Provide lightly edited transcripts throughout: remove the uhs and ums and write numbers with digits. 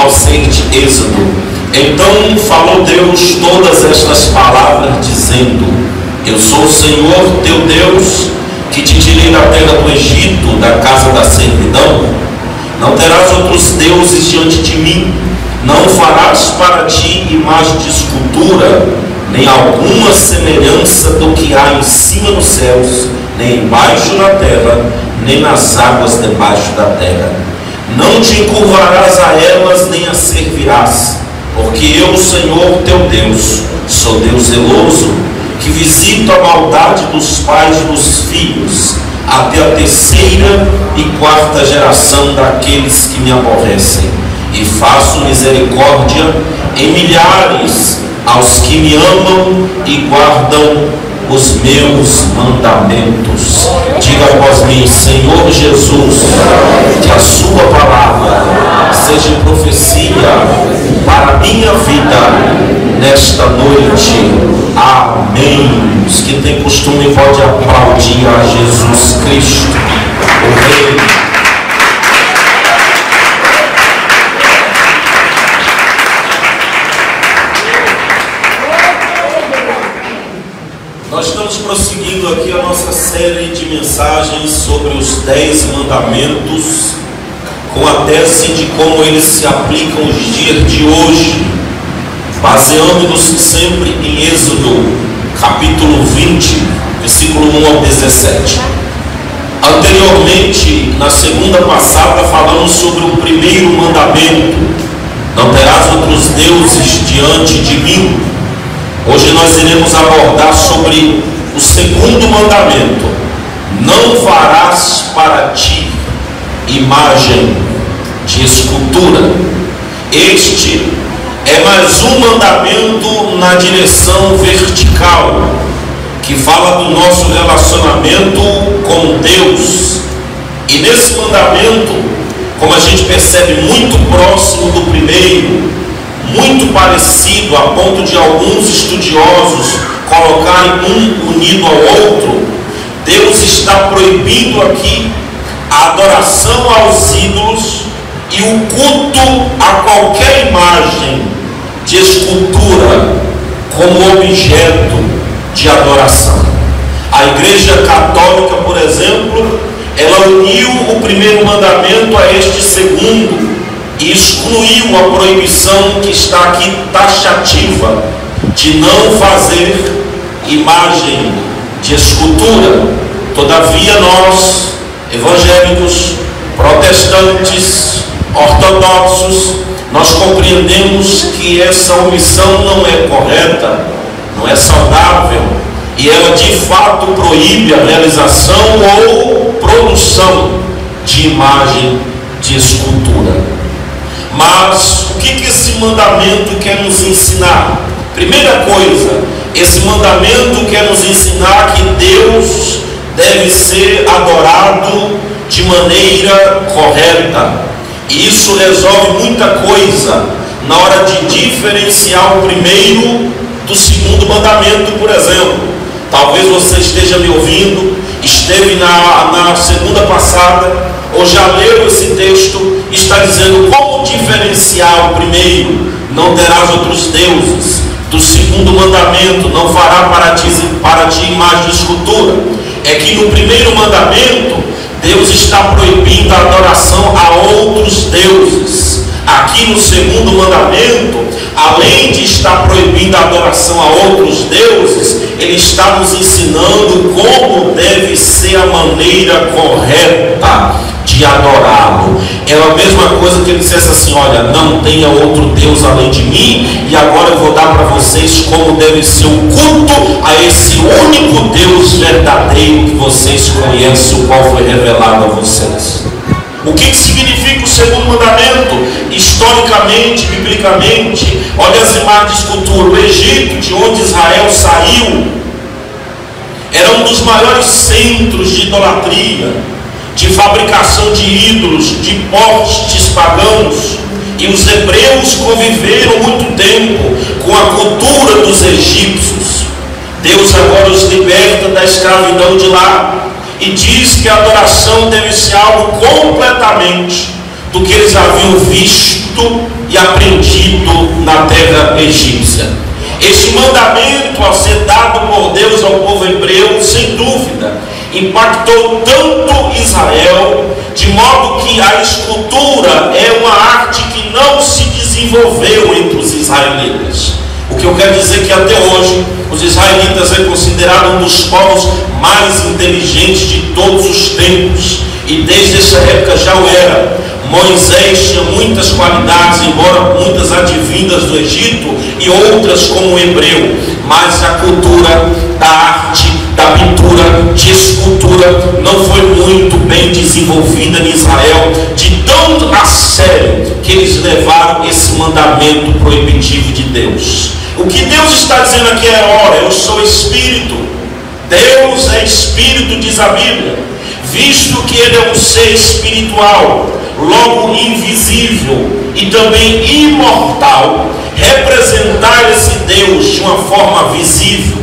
ao ser de Êxodo. Então falou Deus todas estas palavras, dizendo: Eu sou o Senhor teu Deus, que te tirei da terra do Egito, da casa da servidão. Não terás outros deuses diante de mim. Não farás para ti imagem de escultura, nem alguma semelhança do que há em cima nos céus, nem embaixo na terra, nem nas águas debaixo da terra. Não te encurvarás a elas, nem as servirás, porque eu, Senhor teu Deus, sou Deus zeloso, que visito a maldade dos pais dos filhos, até a terceira e quarta geração daqueles que me aborrecem, e faço misericórdia em milhares aos que me amam e guardam os meus mandamentos. Diga após mim: Senhor Jesus, que a sua palavra seja profecia para a minha vida nesta noite. Amém. Os que têm costume pode aplaudir a Jesus Cristo, o Rei. Nós estamos prosseguindo aqui a nossa série de mensagens sobre os 10 mandamentos, com a tese de como eles se aplicam nos dias de hoje, baseando-nos sempre em Êxodo, capítulo 20, versículo 1 ao 17. Anteriormente, na segunda passada, falamos sobre o primeiro mandamento: não terás outros deuses diante de mim. Hoje nós iremos abordar sobre o segundo mandamento: não farás para ti imagem de escultura. Este é mais um mandamento na direção vertical, que fala do nosso relacionamento com Deus. E nesse mandamento, como a gente percebe, muito próximo do primeiro, muito parecido, a ponto de alguns estudiosos colocarem um unido ao outro, Deus está proibindo aqui a adoração aos ídolos e o culto a qualquer imagem de escultura como objeto de adoração. A Igreja Católica, por exemplo, ela uniu o primeiro mandamento a este segundo e excluiu a proibição que está aqui taxativa de não fazer imagem de escultura. Todavia nós, evangélicos, protestantes, ortodoxos, nós compreendemos que essa omissão não é correta, não é saudável, e ela de fato proíbe a realização ou produção de imagem de escultura. Mas o que esse mandamento quer nos ensinar? Primeira coisa, esse mandamento quer nos ensinar que Deus deve ser adorado de maneira correta. E isso resolve muita coisa na hora de diferenciar o primeiro do segundo mandamento, por exemplo. Talvez você esteja me ouvindo, esteve na segunda passada, ou já leu esse texto, está dizendo como diferenciar o primeiro: não terás outros deuses, do segundo mandamento: não fará para ti imagem de escultura. É que no primeiro mandamento Deus está proibindo a adoração a outros deuses. Aqui no segundo mandamento, além de estar proibindo a adoração a outros deuses, ele está nos ensinando como deve ser a maneira correta de adorá-lo. É a mesma coisa que ele dissesse assim: olha, não tenha outro Deus além de mim, e agora eu vou dar para vocês como deve ser o culto a esse único Deus verdadeiro que vocês conhecem, o qual foi revelado a vocês. O que significa o segundo mandamento? Historicamente, biblicamente, olha as imagens de escultura. O Egito, de onde Israel saiu, era um dos maiores centros de idolatria, de fabricação de ídolos, de postes pagãos. E os hebreus conviveram muito tempo com a cultura dos egípcios. Deus agora os liberta da escravidão de lá e diz que a adoração deve ser algo completamente do que eles haviam visto e aprendido na terra egípcia. Este mandamento, ao ser dado por Deus ao povo hebreu, sem dúvida, impactou tanto Israel, de modo que a escultura é uma arte que não se desenvolveu entre os israelitas. O que eu quero dizer é que até hoje os israelitas é considerado um dos povos mais inteligentes de todos os tempos, e desde essa época já o era. Moisés tinha muitas qualidades, embora muitas advindas do Egito e outras como o hebreu, mas a cultura da arte, da pintura, de escultura não foi muito bem desenvolvida em Israel, de tão a sério que eles levaram esse mandamento proibitivo de Deus. O que Deus está dizendo aqui é: ora, eu sou espírito. Deus é espírito, diz a Bíblia, visto que ele é um ser espiritual, logo invisível e também imortal. Representar esse Deus de uma forma visível,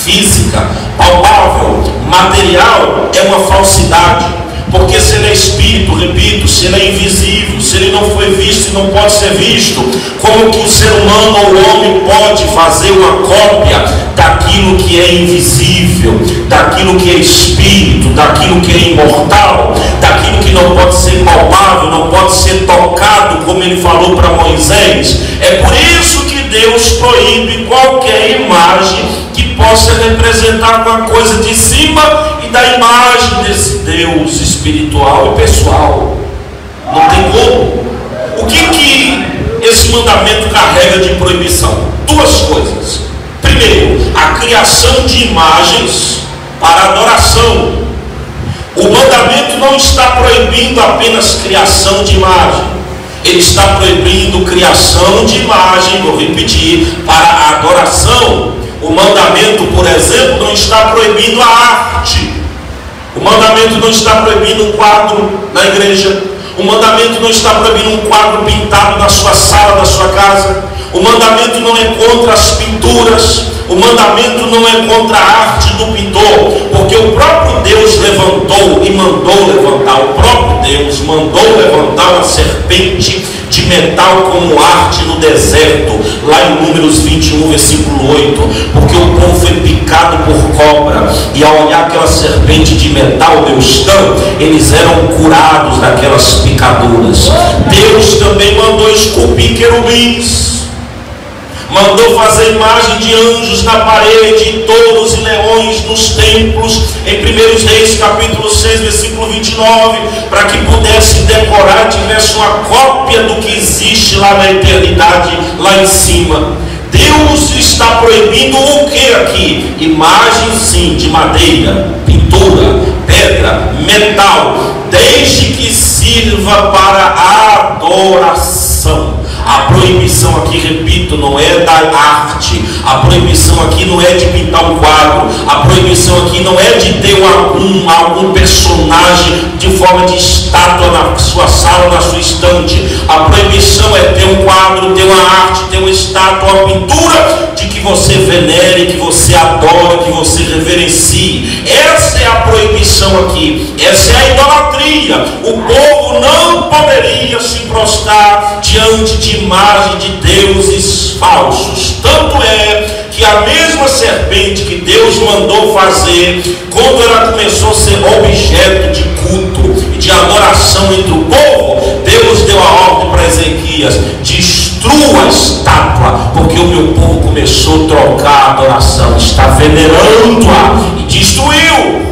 física, palpável, material, é uma falsidade. Porque se ele é espírito, repito, se ele é invisível, se ele não foi visto e não pode ser visto, como que o ser humano ou o homem pode fazer uma cópia daquilo que é invisível, daquilo que é espírito, daquilo que é imortal, daquilo que não pode ser palpável, não pode ser tocado, como ele falou para Moisés? É por isso que Deus proíbe qualquer imagem que possa representar uma coisa de cima e da imagem desse Deus espiritual e pessoal. Não tem como. O que esse mandamento carrega de proibição? Duas coisas. Primeiro, a criação de imagens para adoração. O mandamento não está proibindo apenas criação de imagem, ele está proibindo criação de imagem, vou repetir, para adoração. O mandamento, por exemplo, não está proibindo a arte. O mandamento não está proibindo um quadro na igreja. O mandamento não está proibindo um quadro pintado na sua sala, na sua casa. O mandamento não é contra as pinturas. O mandamento não é contra a arte do pintor, porque o próprio Deus levantou e mandou levantar. O próprio Deus mandou levantar uma serpente de metal como arte no deserto, lá em Números 21, versículo 8, porque o povo foi picado por cobra, e ao olhar aquela serpente de metal, eles eram curados daquelas picaduras. Deus também mandou esculpir querubins, mandou fazer imagem de anjos na parede, touros e leões nos templos, em 1 Reis capítulo 6, versículo 29, para que pudesse decorar, tivesse uma cópia do que existe lá na eternidade, lá em cima. Deus está proibindo o que aqui? Imagem sim, de madeira, pintura, pedra, metal, desde que sirva para adoração. A proibição aqui, repito, não é da arte. A proibição aqui não é de pintar um quadro. A proibição aqui não é de ter algum personagem de forma de estátua na sua sala, na sua estante. A proibição é ter um quadro, ter uma arte, ter uma estátua, uma pintura de que você venere, que você adora, que você reverencie. Essa é a proibição aqui. Essa é a idolatria. O povo não poderia se prostrar diante de imagem de deuses falsos. Tanto é que a mesma serpente que Deus mandou fazer, quando ela começou a ser objeto de culto e de adoração entre o povo, Deus deu a ordem para Ezequias: destrua a estátua, porque o meu povo começou a trocar a adoração, está venerando-a, e destruiu.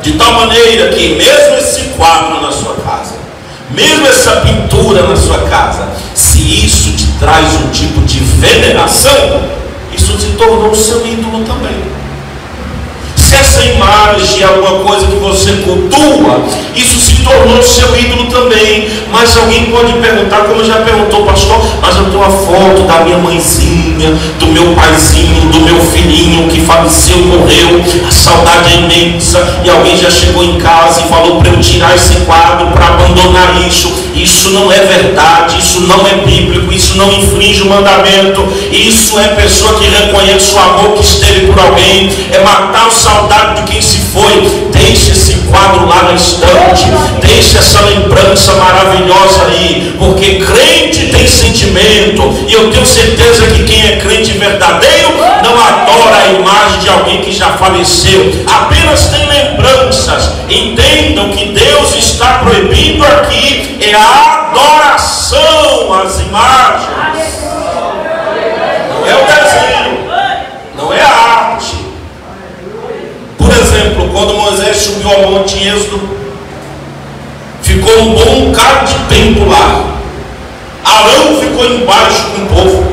De tal maneira que mesmo esse quadro na sua casa, mesmo essa pintura na sua casa, se isso te traz um tipo de veneração, isso se tornou o seu ídolo também. Se essa imagem é alguma coisa que você cultua, isso se tornou o seu ídolo também. Mas alguém pode perguntar, como já perguntou, pastor, mas eu tenho uma foto da minha mãezinha, do meu paizinho, do meu filhinho que faleceu, morreu, a saudade é imensa, e alguém já chegou em casa e falou para eu tirar esse quadro, para abandonar isso. Isso não é verdade, isso não é bíblico, isso não infringe o mandamento. Isso é pessoa que reconhece o amor que esteve por alguém, é matar a saudade de quem se foi. Deixe esse quadro lá na estante, deixe essa lembrança maravilhosa aí, porque crente templo. E eu tenho certeza que quem é crente verdadeiro não adora a imagem de alguém que já faleceu, apenas tem lembranças. Entendam que Deus está proibindo aqui é a adoração às imagens. Não é o desenho, não é a arte. Por exemplo, quando Moisés subiu ao monte em Êxodo, ficou um bom bocado de tempo lá. Arão ficou embaixo com o povo,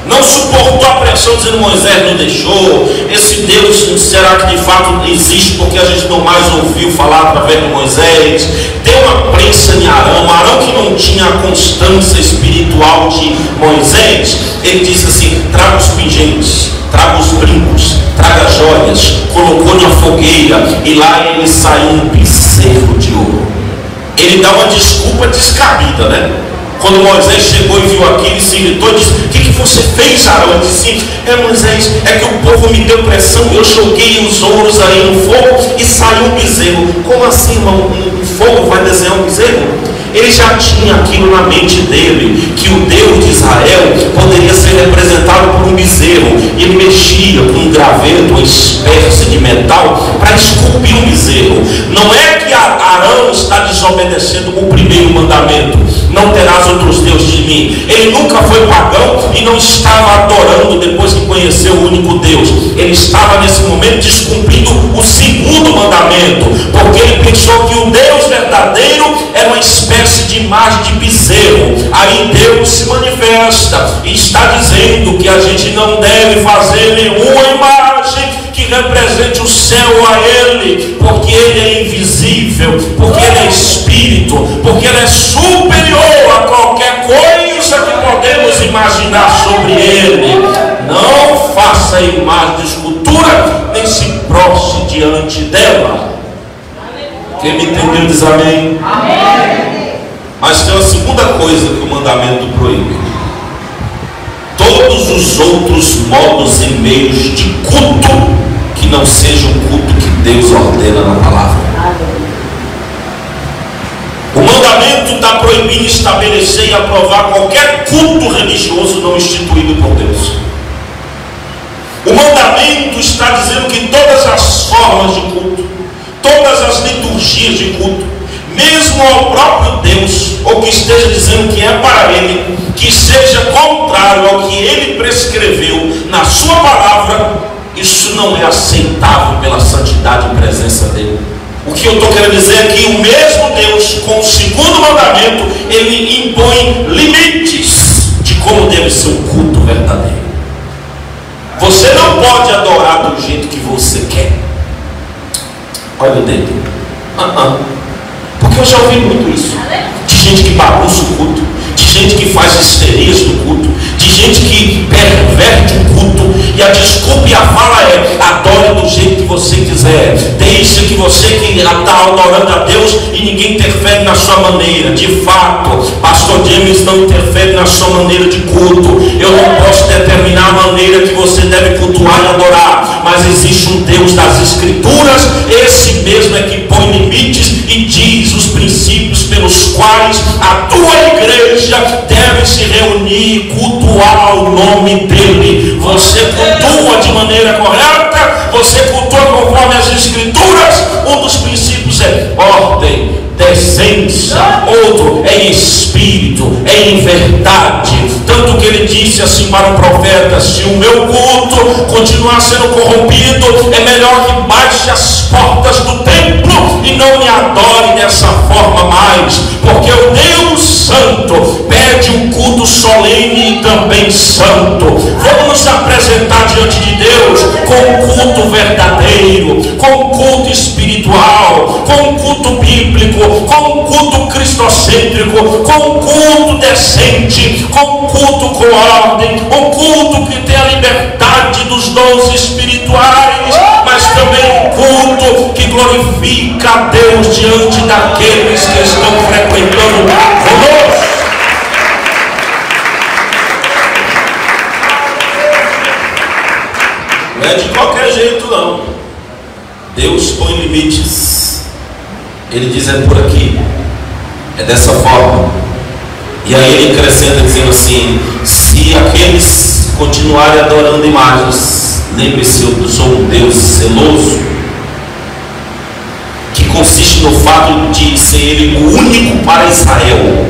não suportou a pressão, dizendo: Moisés não deixou, esse Deus será que de fato existe, porque a gente não mais ouviu falar através de Moisés. Deu uma prensa em Arão. Arão, que não tinha a constância espiritual de Moisés, ele disse assim: traga os pingentes, traga os brincos, traga as joias. Colocou na fogueira e lá ele saiu um bezerro de ouro. Ele dá uma desculpa descabida, né? Quando Moisés chegou e viu aquilo, ele se irritou e disse: o que você fez, Arão? Ele disse: Moisés, é que o povo me deu pressão, eu joguei os ouros aí no fogo e saiu um bezerro. Como assim, irmão? Um fogo vai desenhar um bezerro? Ele já tinha aquilo na mente dele, que o Deus de Israel poderia ser representado por um bezerro. E ele mexia com um graveto, uma espécie de metal, para esculpir um bezerro. Não é que Arão está desobedecendo o primeiro mandamento: não terás outros deuses de mim. Ele nunca foi pagão e não estava adorando depois que conheceu o único Deus. Ele estava nesse momento descumprindo o segundo mandamento, porque ele pensou que o Deus verdadeiro era uma espécie de imagem de bezerro. Aí Deus se manifesta e está dizendo que a gente não deve fazer nenhuma imagem que represente o céu a Ele, porque Ele é invisível, porque Ele é Espírito, porque Ele é superior a qualquer coisa que podemos imaginar sobre Ele. Não faça imagem de escultura, nem se prostre diante dela. Quem me entendeu diz amém. Amém. Mas tem uma segunda coisa que o mandamento proíbe: todos os outros modos e meios de culto que não seja o culto que Deus ordena na palavra. O mandamento está proibindo estabelecer e aprovar qualquer culto religioso não instituído por Deus. O mandamento está dizendo que todas as formas de culto, todas as liturgias de culto, mesmo ao próprio Deus, ou que esteja dizendo que é para Ele, que seja contrário ao que Ele prescreveu na sua palavra, isso não é aceitável pela santidade e presença dEle. O que eu estou querendo dizer é que o mesmo Deus, com o segundo mandamento, Ele impõe limites de como deve ser um culto verdadeiro. Você não pode adorar do jeito que você quer. Olha o dedo. Porque eu já ouvi muito isso. De gente que bagunça o culto, de gente que faz histerias no culto, de gente que perverte o culto. E a desculpa e a fala é: adore do jeito que você quiser. Deixe que você que está adorando a Deus e ninguém interfere na sua maneira. De fato, pastor James não interfere na sua maneira de culto. Eu não posso determinar a maneira que você deve cultuar e adorar. Mas existe um Deus das Escrituras, esse mesmo é que põe limites e diz os princípios pelos quais a tua igreja deve se reunir e cultuar o nome dele. Você cultua de maneira correta, você cultua conforme as Escrituras. Um dos princípios é ordem, decência, outro é em espírito, é em verdade. Tanto que ele disse assim para o profeta: se o meu culto continuar sendo corrompido, é melhor que baixe as portas do templo e não me adore dessa forma mais, porque o Deus Santo pede um culto solene e também santo. Vamos nos apresentar diante de Deus com um culto verdadeiro, com um culto espiritual, com um culto bíblico, com um culto cristocêntrico, com um culto decente, com um culto com ordem, um culto que tem a liberdade dos dons espirituais, mas também um culto que glorifica a Deus diante daqueles que estão frequentando conosco. Não é de qualquer jeito não. Deus põe limites. Ele diz: é por aqui, é dessa forma. E aí ele acrescenta dizendo assim: se Se aqueles continuarem adorando imagens, lembre-se, eu sou um Deus zeloso, que consiste no fato de ser Ele o único para Israel,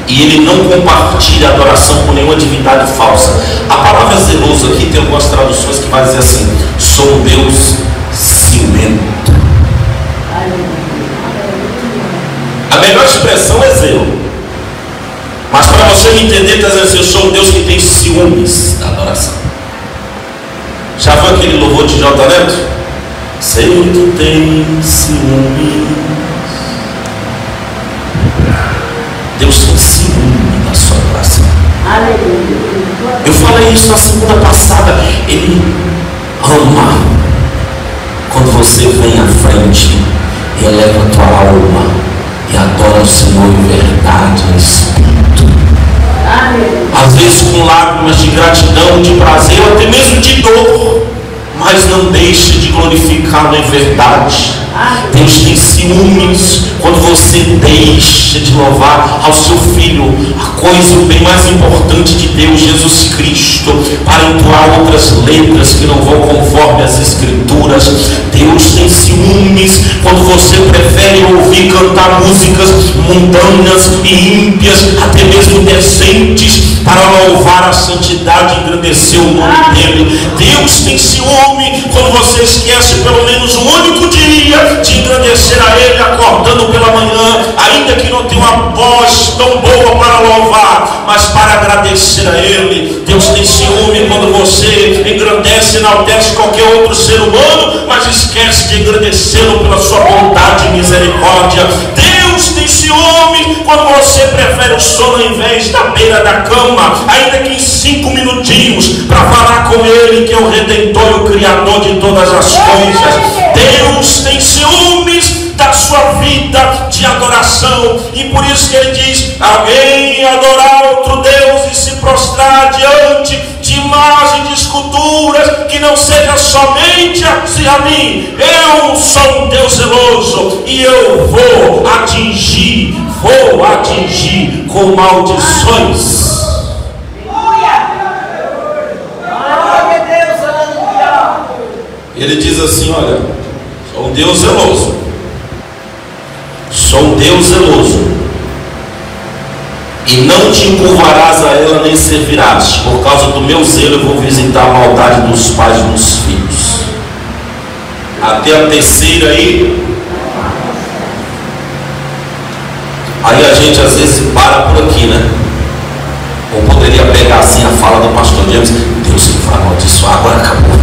e Ele não compartilha a adoração com nenhuma divindade falsa. A palavra zeloso aqui tem algumas traduções que vai dizer assim: sou um Deus ciumento. A melhor expressão é zelo, mas para você me entender, está dizendo assim: eu sou um Deus que tem ciúmes da adoração. Já viu aquele louvor de J. Neto? Sei que tu tem ciúmes. Deus tem ciúme da sua adoração. Eu falei isso na semana passada. Ele ama quando você vem à frente e eleva a tua alma e adora o Senhor em verdade, em espírito. Às vezes com lágrimas de gratidão, de prazer, ou até mesmo de dor, mas não deixe de glorificá-lo em verdade. Deus tem ciúmes quando você deixa de louvar ao seu Filho, a coisa bem mais importante de Deus, Jesus Cristo, para entoar outras letras que não vão conforme as Escrituras. Deus tem ciúmes quando você prefere ouvir cantar músicas mundanas e ímpias, até mesmo decentes, para louvar a santidade e engrandecer o nome dele. Deus tem ciúme quando você esquece pelo menos um único dia de engrandecer a Ele, acordando pela manhã, ainda que não tenha uma voz tão boa para louvar, mas para agradecer a Ele. Deus tem ciúme quando você engrandece e enaltece qualquer outro ser humano, mas esquece de agradecê-lo pela sua bondade e misericórdia. Deus tem ciúme quando você prefere o sono ao invés da beira da cama, ainda que em 5 minutinhos, para falar com Ele, que é o Redentor e o Criador de todas as coisas. Deus tem ciúmes da sua vida de adoração, e por isso que Ele diz: alguém adorar outro Deus e se prostrar diante de imagem de esculturas, que não seja somente a mim. Eu sou um Deus zeloso e eu vou atingir com maldições. Ele diz assim: olha, sou um Deus zeloso, sou um Deus zeloso, e não te encurvarás a ela nem servirás. Por causa do meu zelo eu vou visitar a maldade dos pais nos filhos. Até a terceira aí a gente às vezes para por aqui, né? Ou poderia pegar assim a fala do pastor James: Deus que vai amaldiçoar, agora acabou.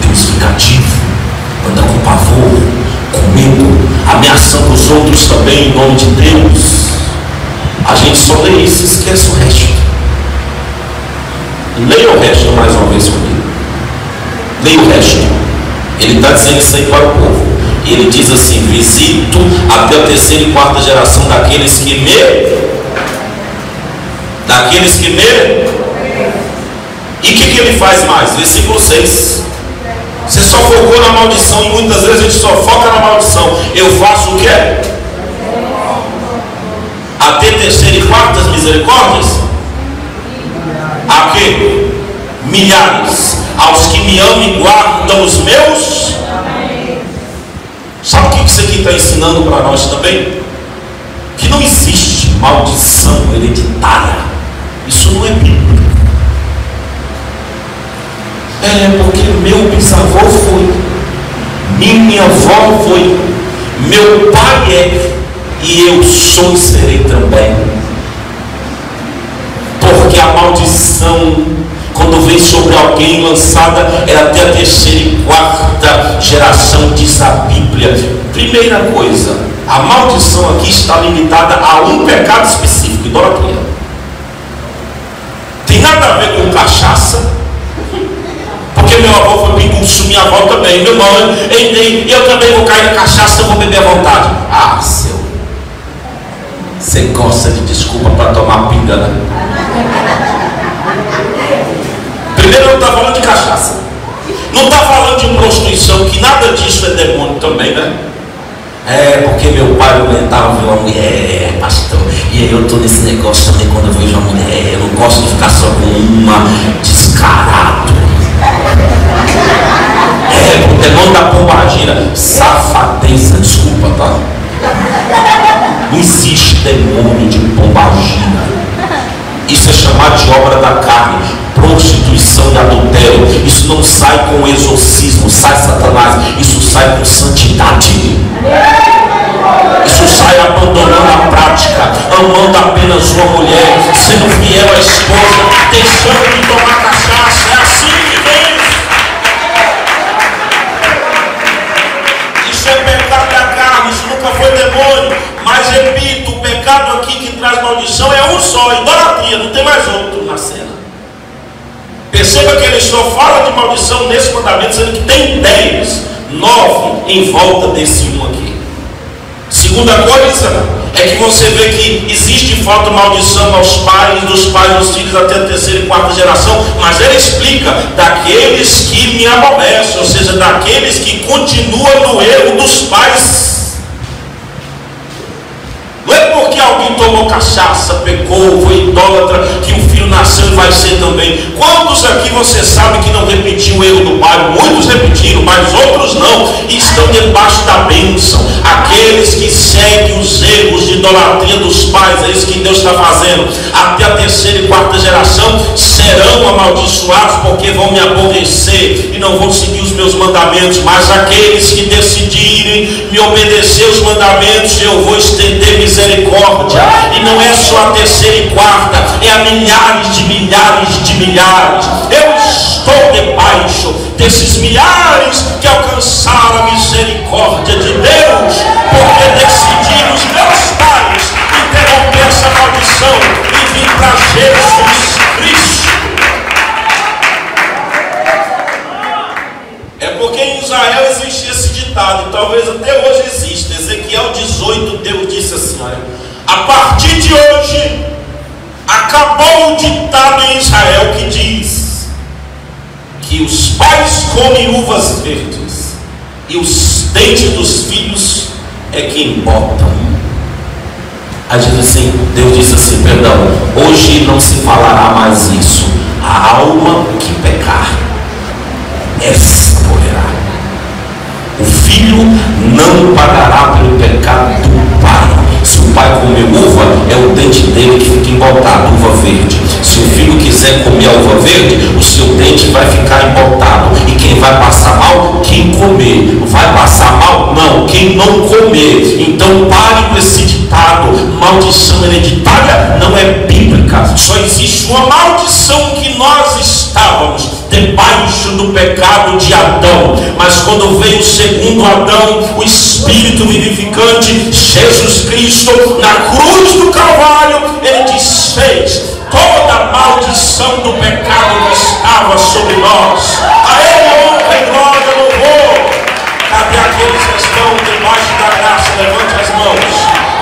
Deus vingativo, anda com pavor, com medo, ameaçando os outros também em nome de Deus. A gente só lê isso e esquece o resto. Leia o resto mais uma vez comigo. Leia o resto. Ele está dizendo isso aí para o povo. E ele diz assim: visito até a terceira e quarta geração daqueles que me. E o que ele faz mais? Versículo 6. Você só focou na maldição, e muitas vezes a gente só foca na maldição. Eu faço o quê? Até terceira e quartas misericórdias? A quê? Milhares. Aos que me amam e guardam os meus. Sabe o que isso aqui está ensinando para nós também? Que não existe maldição hereditária. Isso não é bíblico. Porque meu bisavô foi, minha avó foi, meu pai é, e eu sou e serei também. Porque a maldição, quando vem sobre alguém lançada, é até a terceira e quarta geração, diz a Bíblia. Primeira coisa, a maldição aqui está limitada a um pecado específico: idolatria. Tem nada a ver com cachaça, porque meu avô foi pinguço, minha avó também, meu irmão, eu também vou cair na cachaça, eu vou beber à vontade. Ah, você gosta de desculpa para tomar pinga, né? Primeiro, não está falando de cachaça, não está falando de prostituição, que nada disso é demônio também, né? Porque meu pai aguentava ver uma mulher, pastor. E aí eu tô nesse negócio também quando eu vejo uma mulher. Eu não gosto de ficar só com uma, descarado. O demônio da pombagira, safadeza, desculpa, tá? Não existe demônio de pombagira. Isso é chamado de obra da carne, prostituição e adultério. Isso não sai com exorcismo, sai Satanás. Isso sai com santidade. Isso sai abandonando a prática, amando apenas uma mulher, sendo fiel à esposa, deixando de tomar cachaça. É assim que vem. Isso é pecado da carne, isso nunca foi demônio. Mas repito, o pecado aqui que traz maldição é um só, idolatria, não tem mais outro na cena. Perceba que ele só fala de maldição nesse mandamento, sendo que tem 10, 9 em volta desse um aqui. Segunda coisa é que você vê que existe de fato maldição aos pais, dos pais aos filhos até a terceira e quarta geração, mas ele explica daqueles que me aborrecem, ou seja, daqueles que continuam no erro dos pais. Não é porque alguém tomou cachaça, pecou, foi idólatra, que o filho nasceu e vai ser também. Quantos aqui você sabe que não repetiu o erro do pai? Muitos repetiram, mas outros não, e estão debaixo da bênção. Aqueles que seguem os erros de idolatria dos pais, é isso que Deus está fazendo. Até a terceira e quarta geração serão amaldiçoados, porque vão me aborrecer e não vão seguir os meus mandamentos. Mas aqueles que decidirem me obedecer os mandamentos, eu vou estender misericórdia. E não é só a terceira e quarta, é a milhares de milhares de milhares. Eu estou debaixo desses milhares que alcançaram a misericórdia de Deus, porque decidiram os meus pais interromper essa maldição e vir para Jesus Cristo. É porque em Israel existia esse ditado, e talvez até hoje exista. Ezequiel 18, Deus disse assim: olha, a partir de hoje acabou o ditado em Israel que diz que os pais comem uvas verdes e os dentes dos filhos é quem botam. Aí diz assim, Deus disse assim, perdão, hoje não se falará mais isso. A alma que pecar, essa morrerá. O filho não pagará pelo pecado do pai. Se o pai comer uva, é o dente dele que fica embotado, uva verde. Se o filho quiser comer a uva verde, o seu dente vai ficar embotado. E quem vai passar mal? Quem comer. Vai passar mal? Não, quem não comer. Então pare com esse ditado. Maldição hereditária não é bíblica. Só existe uma maldição que nós estávamos debaixo do pecado de Adão. Mas quando veio o segundo Adão, o Espírito vivificante, Jesus Cristo, na cruz do Calvário, ele desfez toda a maldição do pecado que estava sobre nós. A ele honra e glória, louvor. Cadê aqueles que estão debaixo da graça? Levante as mãos.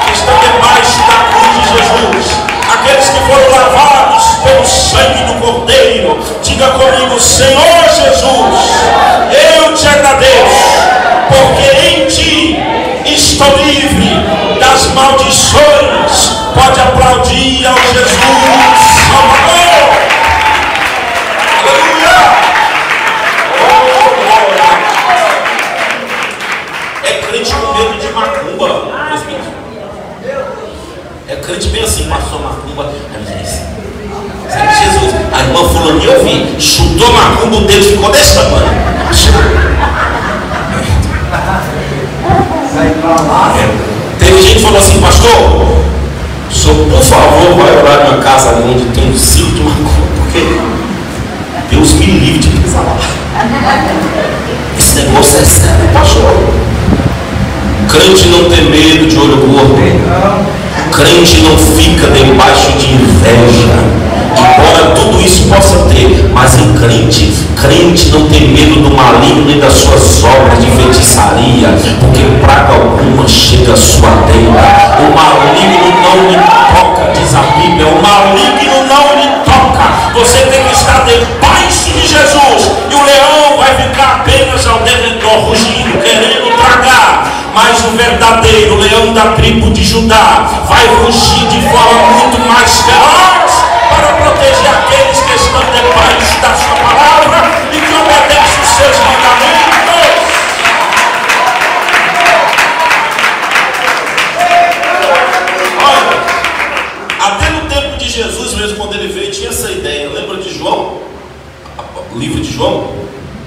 Que estão debaixo da cruz de Jesus. Aqueles que foram lavados pelo sangue do Cordeiro. Diga comigo, Senhor Jesus, eu te agradeço, porque em ti estou livre das maldições. Pode aplaudir ao Jesus Salvador. Aleluia. Oh, glória. É crente com medo de macumba. É crente bem assim, passou macumba. Jesus, a irmã fulaninha eu vi, chutou macumba, o dedo ficou desse tamanho. Teve gente que falou assim, pastor, o senhor por favor vai orar na minha casa ali onde tem um ciclo de macumba, porque Deus me livre de pisar lá. Esse negócio é sério, pastor. Crente não tem medo de olho gordo. Crente não fica debaixo de inveja. Embora tudo isso possa ter, mas em crente não tem medo do maligno nem das suas obras de feitiçaria, porque praga alguma chega à sua tenda. O maligno não lhe toca, diz a Bíblia. O maligno não lhe toca. Você tem que estar debaixo de Jesus, e o leão vai ficar apenas ao derredor, rugindo, querendo tragar. Mas o verdadeiro verdadeiro leão da tribo de Judá vai rugir de forma muito mais feroz para proteger aqueles que estão debaixo da sua palavra e que obedecem os seus mandamentos. Olha, até no tempo de Jesus mesmo, quando ele veio, tinha essa ideia. Lembra de João? O livro de João?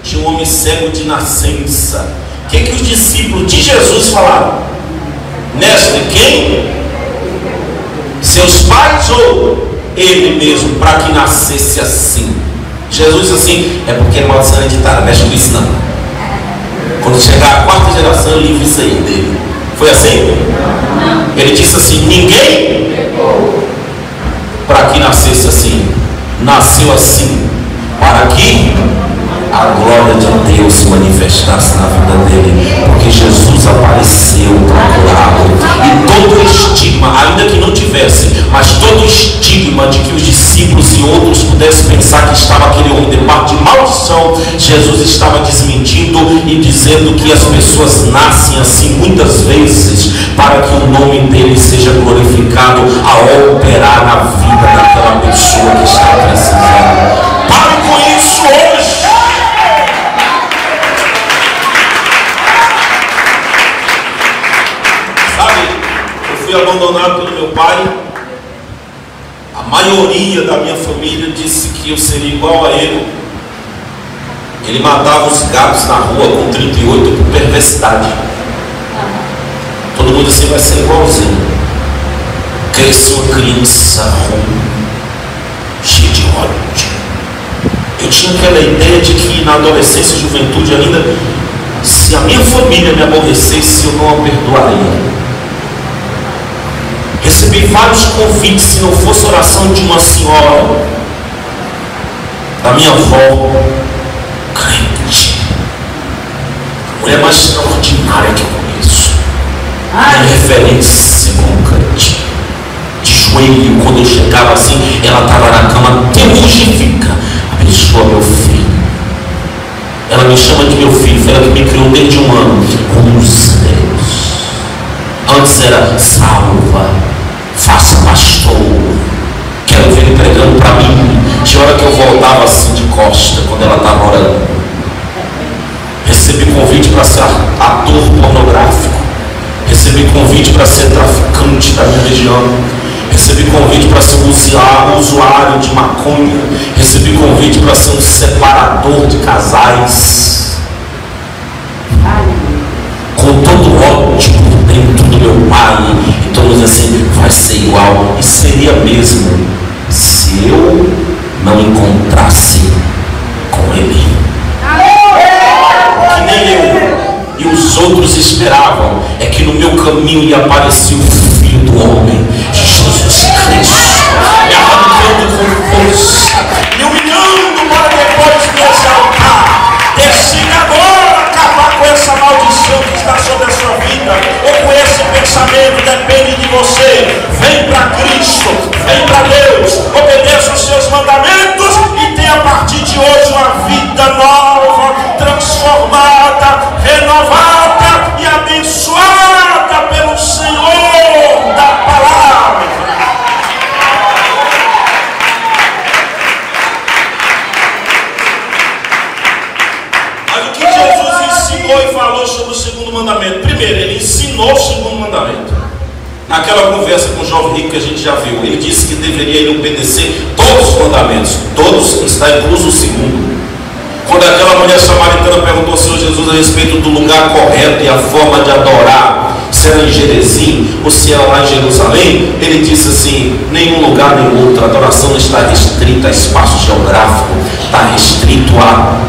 Tinha um homem cego de nascença. O que os discípulos de Jesus falaram? Mestre, quem? Seus pais ou ele mesmo, para que nascesse assim? Jesus disse assim: é porque é maldição hereditária, mexe com isso não. Quando chegar a quarta geração, eu livro isso aí dele. Foi assim? Ele disse assim: ninguém para que nascesse assim, nasceu assim, para que a glória de Deus se manifestasse na vida dele, porque Jesus apareceu para curá-lo. E todo estigma, ainda que não tivesse, mas todo estigma de que os discípulos e outros pudessem pensar que estava aquele homem debaixo de maldição, Jesus estava desmentindo e dizendo que as pessoas nascem assim muitas vezes para que o nome dele seja glorificado ao operar na vida daquela pessoa que está precisando. Pare com isso hoje. Fui abandonado pelo meu pai. A maioria da minha família disse que eu seria igual a ele. Ele matava os gatos na rua com 38 por perversidade. Todo mundo assim vai ser igualzinho. Cresce uma criança ruim, cheia de ódio. Eu tinha aquela ideia de que na adolescência e juventude ainda, se a minha família me aborrecesse, eu não a perdoaria. Recebi vários convites, se não fosse oração de uma senhora, da minha avó, crente, a mulher mais extraordinária que eu conheço, minha referência como crente, de joelho, quando eu chegava assim, ela estava na cama: Deus fica, abençoa meu filho. Ela me chama de meu filho, foi ela que me criou desde um ano. Como Deus, antes era salva, faça pastor, quero ver ele pregando para mim. Tinha hora que eu voltava assim de costa quando ela estava orando. Recebi convite para ser ator pornográfico, recebi convite para ser traficante da minha região, recebi convite para ser usuário de maconha, recebi convite para ser um separador de casais. Com todo ódio por dentro do meu pai, e todos assim, vai ser igual. E seria mesmo se eu não encontrasse com ele. Que nem eu e os outros esperavam é que no meu caminho ia aparecer o Filho do Homem, Jesus Cristo, me arrancando com força, me humilhando para depois me exaltar. Decida agora acabar com essa maldição que está sobre a sua vida, ou com esse pensamento, depende de você. Vem para Cristo, vem para Deus, obedeça os seus mandamentos e tenha a partir de hoje uma vida nova, transformada, renovada e abençoada pelo Senhor da palavra. Mas o que Jesus ensinou e falou sobre o segundo mandamento? Primeiro, ele ensinou o segundo mandamento. Naquela conversa com o jovem rico que a gente já viu, ele disse que deveria ele obedecer todos os mandamentos. Todos, está incluso o segundo. Quando aquela mulher samaritana perguntou ao Senhor Jesus a respeito do lugar correto e a forma de adorar, se era em Gerezim ou se era lá em Jerusalém, ele disse assim: nenhum lugar nem outro. A adoração não está restrita a espaço geográfico, está restrito à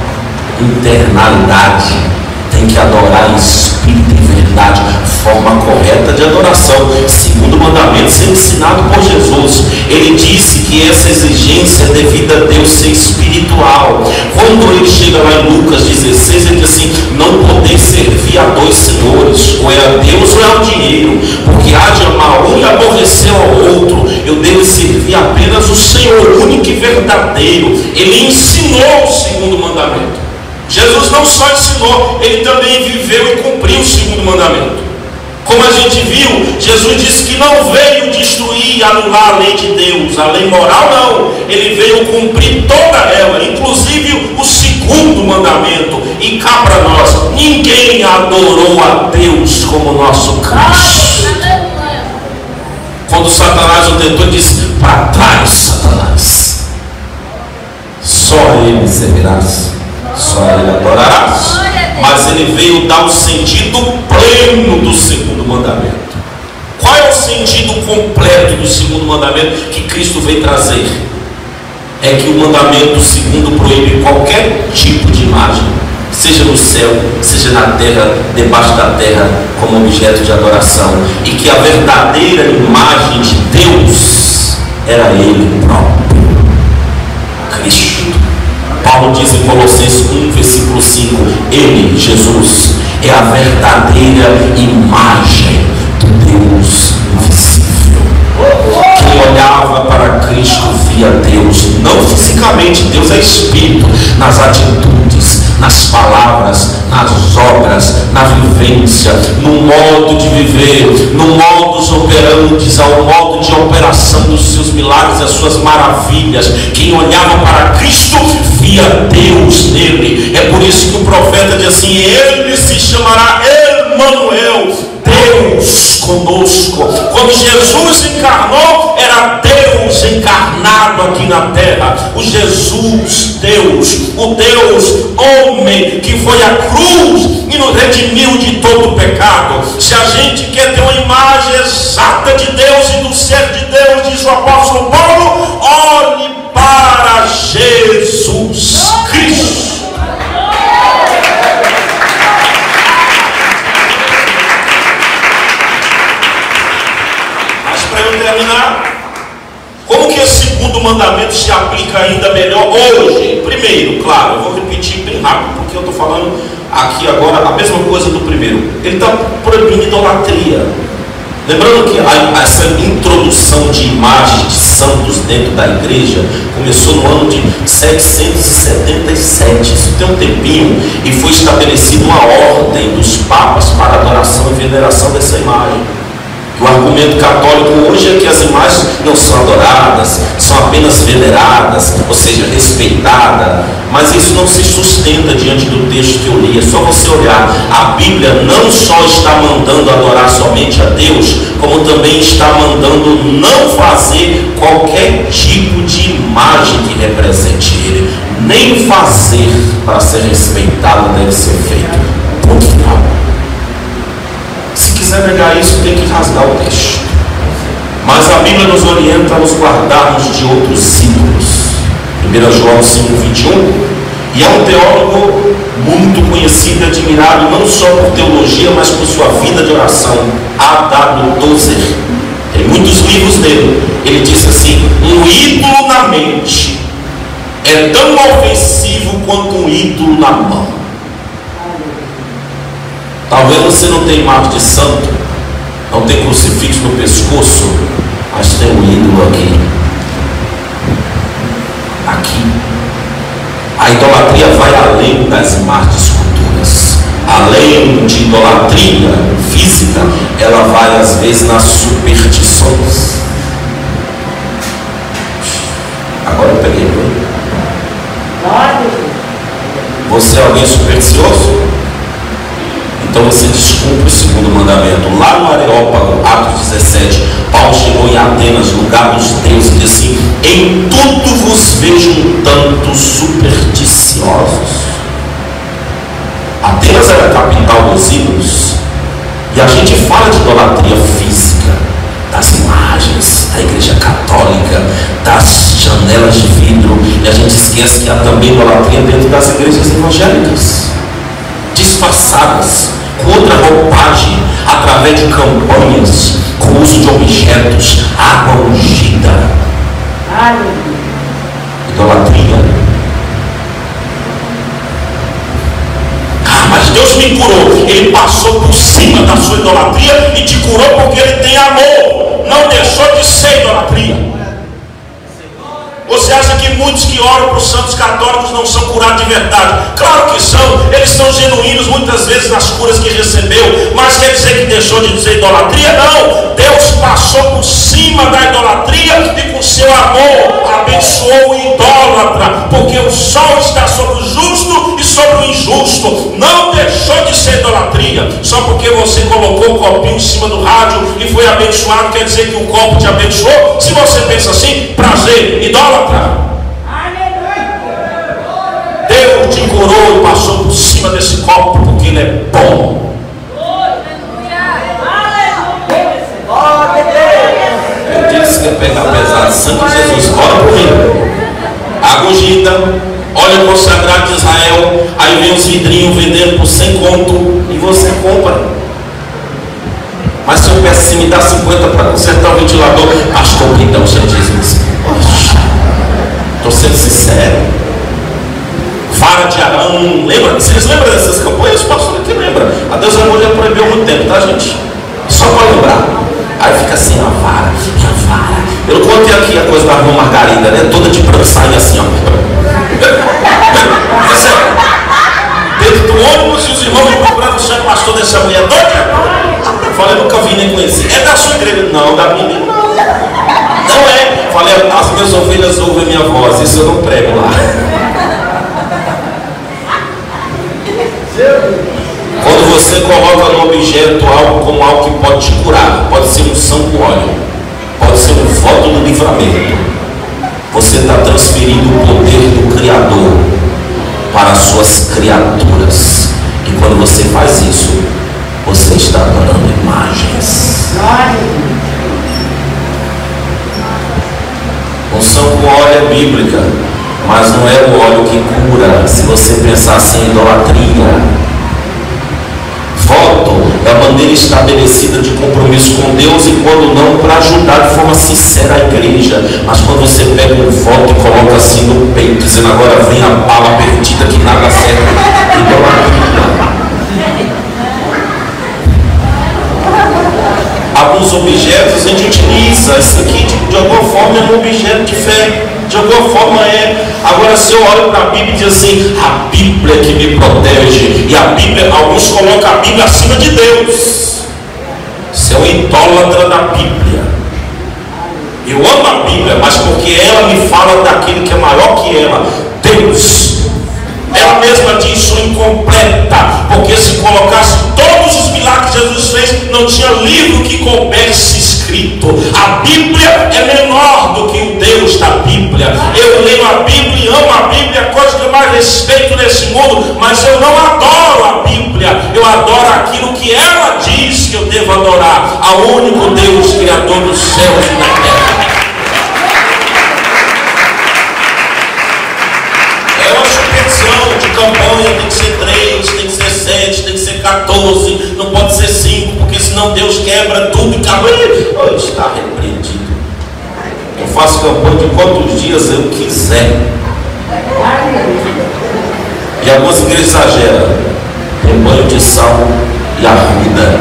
internalidade. Tem que adorar em espírito e verdade, forma correta de adoração, segundo o mandamento ser ensinado por Jesus. Ele disse que essa exigência é devida a Deus ser espiritual. Quando ele chega lá em Lucas 16, ele diz assim: não poder servir a dois senhores, ou é a Deus ou é ao dinheiro, porque há de amar um e aborrecer ao outro. Eu devo servir apenas o Senhor, único e verdadeiro. Ele ensinou o segundo mandamento. Jesus não só ensinou, ele também viveu e cumpriu o segundo mandamento. Como a gente viu, Jesus disse que não veio destruir e anular a lei de Deus, a lei moral não, ele veio cumprir toda ela, inclusive o segundo mandamento. E cá para nós, ninguém adorou a Deus como nosso Cristo. Quando Satanás o tentou, ele disse: para trás, Satanás, só a ele servirás, só a ele adorarás. Mas ele veio dar o sentido pleno do segundo mandamento. Qual é o sentido completo do segundo mandamento que Cristo veio trazer? É que o mandamento segundo proíbe qualquer tipo de imagem, seja no céu, seja na terra, debaixo da terra, como objeto de adoração, e que a verdadeira imagem de Deus era Ele próprio, Cristo. Paulo diz em Colossenses 1, versículo 5: Ele, Jesus, é a verdadeira imagem do Deus invisível. Quem olhava para Cristo via Deus, não fisicamente, Deus é Espírito, nas atitudes, nas palavras, nas obras, na vivência, no modo de viver, no modus operandi, ao modo de operação dos seus milagres, as suas maravilhas. Quem olhava para Cristo via Deus nele. É por isso que o profeta diz assim: ele se chamará Emanuel, Deus conosco. Quando Jesus encarnou, era Deus encarnado aqui na terra. O Jesus Deus, o Deus homem, que foi à cruz e nos redimiu de todo o pecado. Se a gente quer ter uma imagem exata de Deus e do ser de Deus, diz o apóstolo Paulo, olhe para Jesus Cristo. Para eu terminar, como que esse segundo mandamento se aplica ainda melhor hoje? Primeiro, claro, eu vou repetir bem rápido, porque eu estou falando aqui agora a mesma coisa do primeiro. Ele está proibindo idolatria. Lembrando que essa introdução de imagens de santos dentro da igreja começou no ano de 777. Isso tem um tempinho, e foi estabelecida uma ordem dos papas para adoração e veneração dessa imagem. O argumento católico hoje é que as imagens não são adoradas, são apenas veneradas, ou seja, respeitadas. Mas isso não se sustenta diante do texto que eu li. É só você olhar. A Bíblia não só está mandando adorar somente a Deus, como também está mandando não fazer qualquer tipo de imagem que represente Ele. Nem fazer para ser respeitado deve ser feito. Ponto final. Se quiser negar isso, tem que rasgar o texto. Mas a Bíblia nos orienta a nos guardarmos de outros ídolos. 1 João 5,21. E é um teólogo muito conhecido e admirado, não só por teologia, mas por sua vida de oração, A.W. Tozer. Tem muitos livros dele. Ele disse assim: um ídolo na mente é tão ofensivo quanto um ídolo na mão. Talvez você não tenha imagem de santo, não tem crucifixo no pescoço, mas tem um ídolo aqui. Aqui. A idolatria vai além das imagens de esculturas. Além de idolatria física, ela vai às vezes nas superstições. Agora eu peguei. Você é alguém supersticioso? Então você descumpre o segundo mandamento. Lá no Areópago, Atos 17, Paulo chegou em Atenas, lugar dos deuses, e disse assim: em tudo vos vejo um tanto supersticiosos. Atenas era a capital dos ídolos. E a gente fala de idolatria física, das imagens, da igreja católica, das janelas de vidro, e a gente esquece que há também idolatria dentro das igrejas evangélicas, disfarçadas, com outra roupagem, através de campanhas, com uso de objetos, água ungida. Idolatria. Mas Deus me curou. Ele passou por cima da sua idolatria e te curou porque Ele tem amor. Não deixou de ser idolatria. Você acha que muitos que oram para os santos católicos não são curados de verdade? Claro que são, eles são genuínos muitas vezes nas curas que recebeu, mas quer dizer que deixou de dizer idolatria? Não, Deus passou por cima da idolatria e com seu amor abençoou o idólatra, porque o sol está sobre o justo e sobre o injusto. Não deixou de ser idolatria, só porque você colocou o copinho em cima do rádio e foi abençoado, quer dizer que o copo te abençoou? Se você pensa assim, prazer, idólatra. Deus te curou e passou por cima desse copo porque Ele é bom. Eu disse que ia pegar pesado. Santo Jesus, ora por mim. Água ungida, óleo consagrado de Israel. Aí vem os vidrinhos vendendo por 100 conto e você compra. Mas se eu peço assim, me dá 50 para consertar o ventilador, pastor, então você diz, estou sendo sincero. Vara de Arão, lembra? Vocês lembram dessas campanhas? O pastor aqui lembra. A Deus Amor já proibiu há muito tempo, tá, gente? Só para lembrar. Aí fica assim, a vara. Eu contei aqui a coisa da irmã Margarida, né? Toda de branco, saindo assim, ó. É sério. Dentro do ônibus e os irmãos me procuravam, o senhor pastor dessa mulher doida? Eu falei, nunca vi nem conheci. É da sua igreja? Não, da minha não. Não é. Eu falei, as minhas ovelhas ouvem minha voz, isso eu não prego lá. Quando você coloca no objeto algo como algo que pode te curar, pode ser unção com óleo, pode ser um voto do livramento, você está transferindo o poder do Criador para as suas criaturas. E quando você faz isso, você está adorando imagens. Unção com óleo é bíblica, mas não é o óleo que cura. Se você pensar assim, idolatria. Voto é a maneira estabelecida de compromisso com Deus, e quando não, para ajudar de forma sincera a igreja. Mas quando você pega um voto e coloca assim no peito, dizendo agora vem a bala perdida que nada serve, idolatria. Alguns objetos a gente utiliza, isso aqui de alguma forma é um objeto de fé, de alguma forma é. Agora, se eu olho para a Bíblia e diz assim, a Bíblia que me protege, e a Bíblia, alguns colocam a Bíblia acima de Deus. Você é um idólatra da Bíblia. Eu amo a Bíblia, mas porque ela me fala daquele que é maior que ela, Deus. Ela mesma diz, sou incompleta, porque se colocasse todos os milagres que Jesus fez, não tinha livro que coubesse escrito. A Bíblia é menor do que o Deus da Bíblia. Eu leio a Bíblia e amo a Bíblia, é a coisa que eu mais respeito nesse mundo, mas eu não adoro a Bíblia, eu adoro aquilo que ela diz que eu devo adorar, ao único Deus, Criador dos céus e da terra. De campanha tem que ser 3, tem que ser 7, tem que ser 14, não pode ser 5, porque senão Deus quebra tudo e acaba. Está repreendido. Eu faço campanha de quantos dias eu quiser. E algumas igrejas exageram. Tem banho de sal e arruda,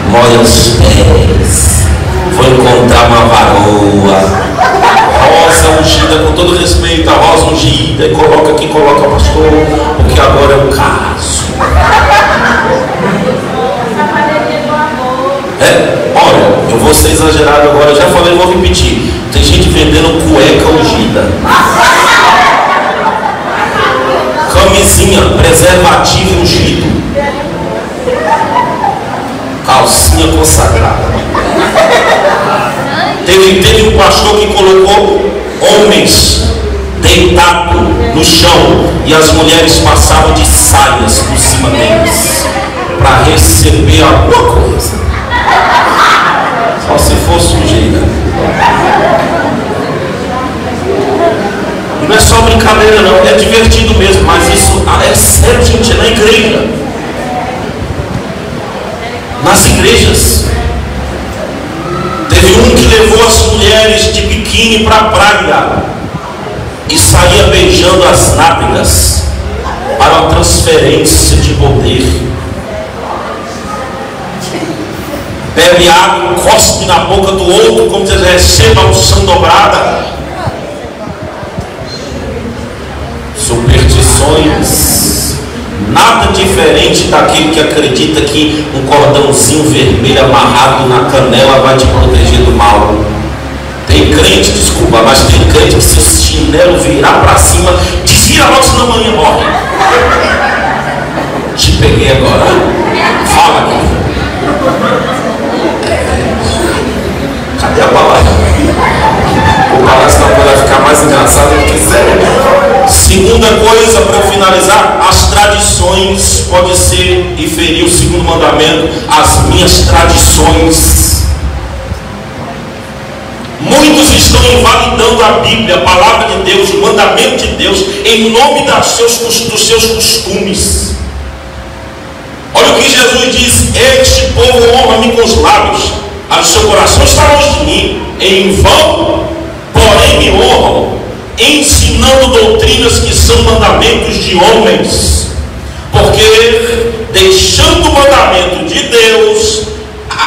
molha os pés, vou encontrar uma varoa. Rosa ungida, com todo respeito, a rosa ungida, e coloca aqui, coloca pastor, porque agora é o caso. Olha, eu vou ser exagerado agora, eu já falei, vou repetir. Tem gente vendendo cueca ungida, camisinha, preservativo ungido, calcinha consagrada. Teve um pastor que colocou homens deitados no chão e as mulheres passavam de saias por cima deles para receber alguma coisa. Só se for sujeira. Não é só brincadeira não, é divertido mesmo, mas isso é sério, gente, é na igreja. Nas igrejas. Teve um que levou as mulheres de biquíni para a praia e saía beijando as nádegas para uma transferência de poder. Bebe água, cospe na boca do outro, como diz, receba a unção dobrada. nada diferente daquele que acredita que um cordãozinho vermelho amarrado na canela vai te proteger do mal. Tem crente, desculpa, mas tem crente que se o chinelo virar para cima, desvira logo, senão amanhã morre. Te peguei agora. Fala aqui. Cadê a palavra? O palestra não vai ficar mais engraçado do que sério. Segunda coisa, para finalizar, as tradições. Pode ser e ferir o segundo mandamento, as minhas tradições. Muitos estão invalidando a Bíblia, a palavra de Deus, o mandamento de Deus, em nome dos seus costumes. Olha o que Jesus diz: este povo honra-me com os lábios, mas o seu coração está longe de mim. Em vão, porém, me honram, ensinando doutrinas que são mandamentos de homens. Porque, deixando o mandamento de Deus,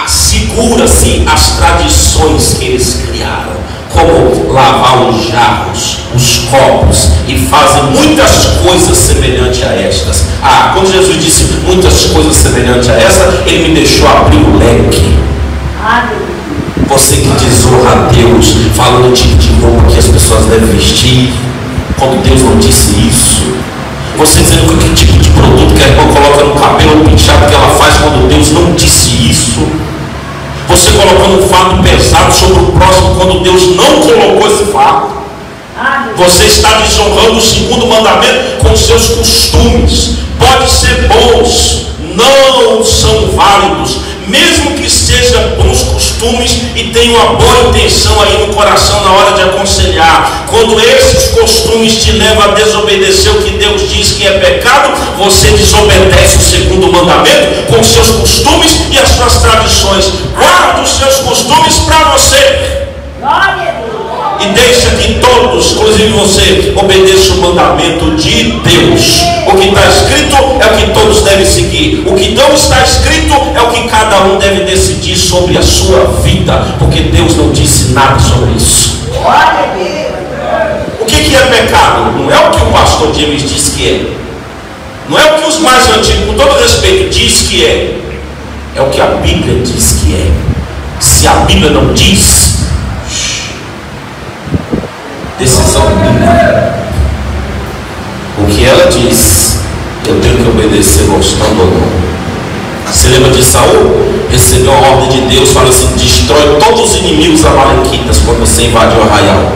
segura-se as tradições que eles criaram, como lavar os jarros, os copos, e fazem muitas coisas semelhantes a estas. Quando Jesus disse muitas coisas semelhantes a esta, ele me deixou abrir o leque. Você que desonra a Deus, falando o tipo de roupa que as pessoas devem vestir, quando Deus não disse isso. Você dizendo que tipo de produto que a irmã coloca no cabelo, o penteado que ela faz, quando Deus não disse isso. Você colocando um fardo pesado sobre o próximo, quando Deus não colocou esse fardo. Você está desonrando o segundo mandamento com seus costumes. Pode ser bons, não são válidos, mesmo que sejam bons costumes e tenha uma boa intenção aí no coração na hora de aconselhar. Quando esses costumes te levam a desobedecer o que Deus diz que é pecado, você desobedece o segundo mandamento com seus costumes e as suas tradições. Guarda os seus costumes para você. E deixa que todos, inclusive você, obedeça o mandamento de Deus. O que está escrito é o que todos devem seguir. O que não está escrito é o que cada um deve decidir sobre a sua vida, porque Deus não disse nada sobre isso. O que é pecado? Não é o que o pastor James diz que é. Não é o que os mais antigos, com todo respeito, diz que é. É o que a Bíblia diz que é. Se a Bíblia não diz, decisão minha. O que ela diz, eu tenho que obedecer, gostando ou não. Você lembra de Saul? Recebeu a ordem de Deus, fala assim: destrói todos os inimigos amalequitas quando você invadiu o arraial.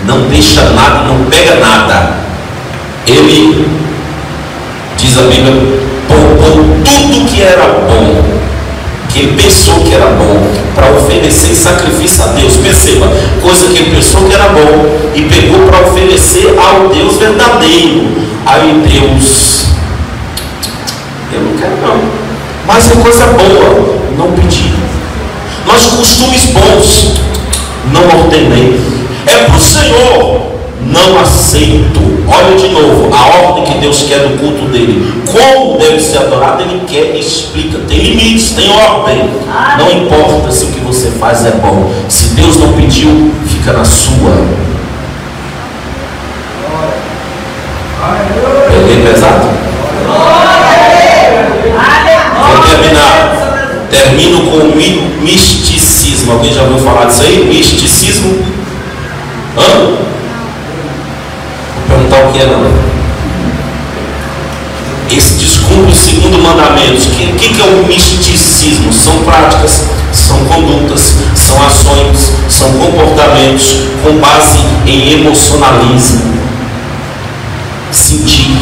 Não deixa nada, não pega nada. Ele, diz a Bíblia, poupou tudo que era bom, que ele pensou que era bom, para oferecer sacrifício a Deus. Perceba, coisa que ele pensou que era bom e pegou para oferecer ao Deus verdadeiro. Aí Deus, eu não quero não, mas é coisa boa, não pedi. Mas costumes bons, não ordenei. É para o Senhor, não aceito. Olha de novo, a ordem que Deus quer do culto dele, como deve ser adorado, ele quer e explica. Tem limites, tem ordem. Não importa se o que você faz é bom. Se Deus não pediu, fica na sua. Peguei pesado? Vou terminar. Termino com misticismo. Alguém já ouviu falar disso aí? Misticismo? Vou perguntar o que é não. Esse descumpre o segundo mandamento. O que é o misticismo? São práticas, são condutas, são ações, são comportamentos com base em emocionalismo, sentir.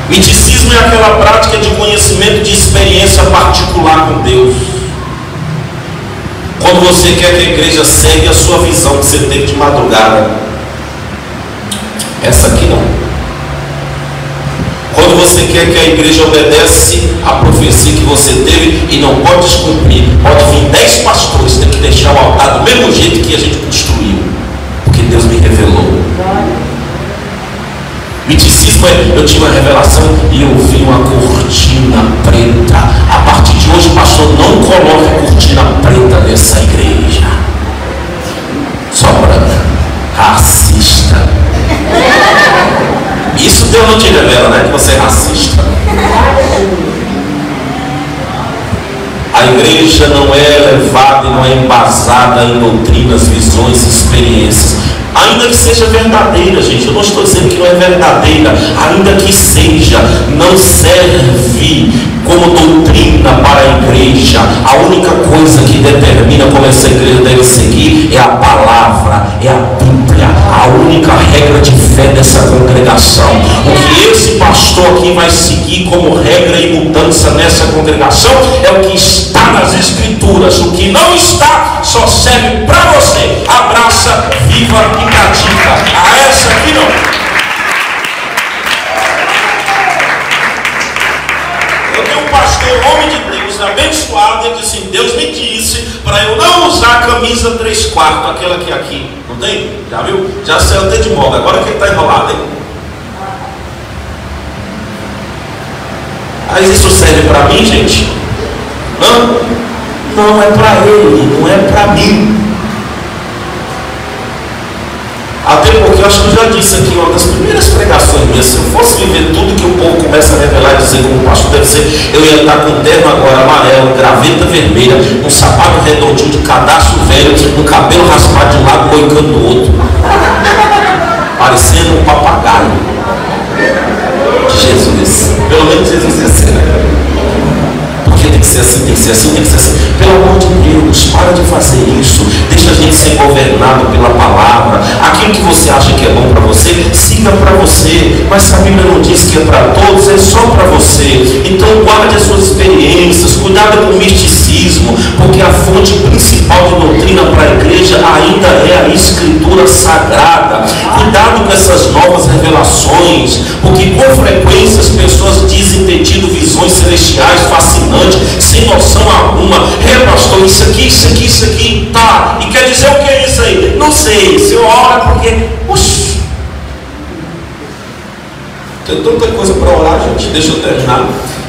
Misticismo é aquela prática de conhecimento, de experiência particular com Deus. Quando você quer que a igreja segue a sua visão que você teve de madrugada. Essa aqui não. Quando você quer que a igreja obedece a profecia que você teve e não pode descumprir, pode vir 10 pastores, tem que deixar o altar do mesmo jeito que a gente construiu, porque Deus me revelou. Misticismo é: eu tive uma revelação e eu vi uma cortina preta. A partir de hoje, pastor, não coloque cortina preta nessa igreja. Só branca. Racista. Isso Deus não te revela, né, que você é racista. A igreja não é elevada e não é embasada em doutrinas, visões, experiências. Ainda que seja verdadeira, gente, eu não estou dizendo que não é verdadeira, ainda que seja, não serve como doutrina para a igreja. A única coisa que determina como essa igreja deve seguir é a palavra, é a Bíblia, a única regra de fé dessa congregação. O que esse pastor aqui vai seguir como regra e mudança nessa congregação é o que está nas escrituras. O que não está só serve para você. Abraça, viva e pratica. A essa aqui não. Pastor, homem de Deus, abençoado, ele disse assim: Deus me disse para eu não usar a camisa 3/4, aquela que é aqui, não tem? Já viu? Já saiu até de moda, agora que ele está enrolado, hein? Mas isso serve para mim, gente? Não é para ele, não é para mim. Até porque eu acho que eu já disse aqui, uma das primeiras pregações minhas, se eu fosse viver tudo que o povo começa a revelar e dizer como o pastor deve ser, eu ia estar com um terno agora amarelo, graveta vermelha, um sapato redondinho de cadastro velho, um cabelo raspado de um lado, moicando do outro, parecendo um papagaio de Jesus. Pelo menos Jesus ia ser, né? Porque tem que ser assim, tem que ser assim, tem que ser assim. Pelo amor de Deus, para de fazer isso. Deixa a gente ser governado pela palavra. Aquilo que você acha que é bom para você, siga para você. Mas se a Bíblia não diz que é para todos, é só para você. Então guarde as suas experiências, cuidado com o misticismo, porque a fonte principal de doutrina para a igreja ainda é a Escritura Sagrada. Cuidado com essas novas revelações, porque com frequência as pessoas dizem ter tido visões celestiais fascinantes, sem noção alguma. Pastor, isso aqui, tá. E quer dizer o que é isso aí? Não sei. Se eu oro porque, oxi, tem tanta coisa para orar, gente. Deixa eu terminar.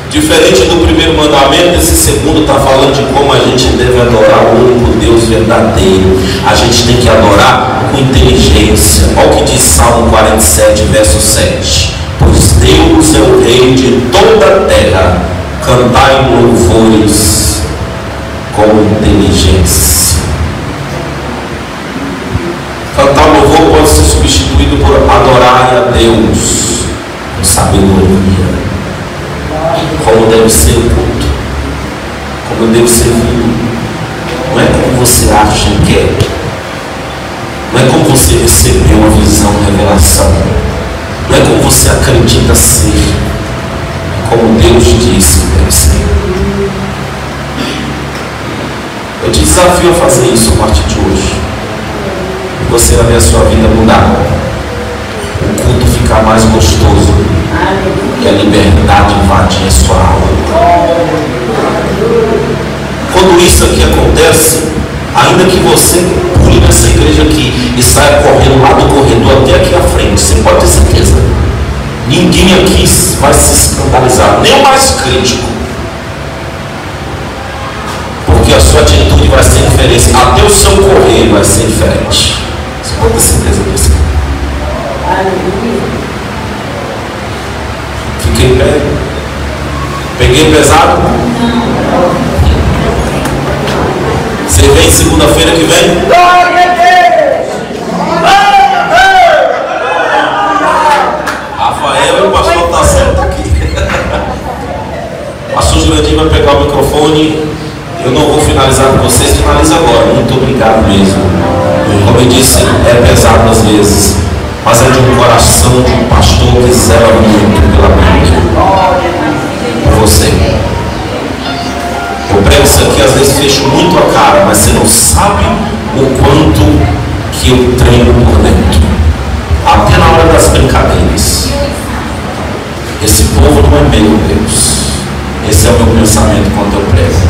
Diferente do primeiro mandamento, esse segundo está falando de como a gente deve adorar o único Deus verdadeiro. A gente tem que adorar com inteligência. Olha o que diz Salmo 47, verso 7. Pois Deus é o rei de toda a terra, cantai louvores com inteligência. Cantar louvor pode ser substituído por adorar a Deus com sabedoria, como deve ser o culto, como deve ser vivo. Não é como você acha que é, não é como você recebeu uma visão, uma revelação, não é como você acredita ser, é como Deus diz que deve ser. Eu te desafio a fazer isso a partir de hoje. E você vai ver a sua vida mudar. O culto ficar mais gostoso. E a liberdade invadir a sua alma. Quando isso aqui acontece, ainda que você pule nessa igreja aqui e saia correndo lá do corredor até aqui à frente, você pode ter certeza, ninguém aqui vai se escandalizar, nem o mais crítico. Porque a sua atitude vai ser diferente, até o seu correr vai ser diferente. Você pode ter certeza disso. Fiquei em pé. Peguei pesado? Você vem segunda-feira que vem? Rafael e o pastor Tassel está aqui. O pastor Jurandir vai pegar o microfone. Eu não vou finalizar com vocês, finaliza agora. Muito obrigado mesmo. Como eu disse, é pesado às vezes, mas é de um coração de um pastor que zela muito pela Bíblia. Por você. Eu prego isso aqui, às vezes fecho muito a cara, mas você não sabe o quanto que eu treino por dentro. Até na hora das brincadeiras. Esse povo não é meu, Deus. Esse é o meu pensamento quando eu prego.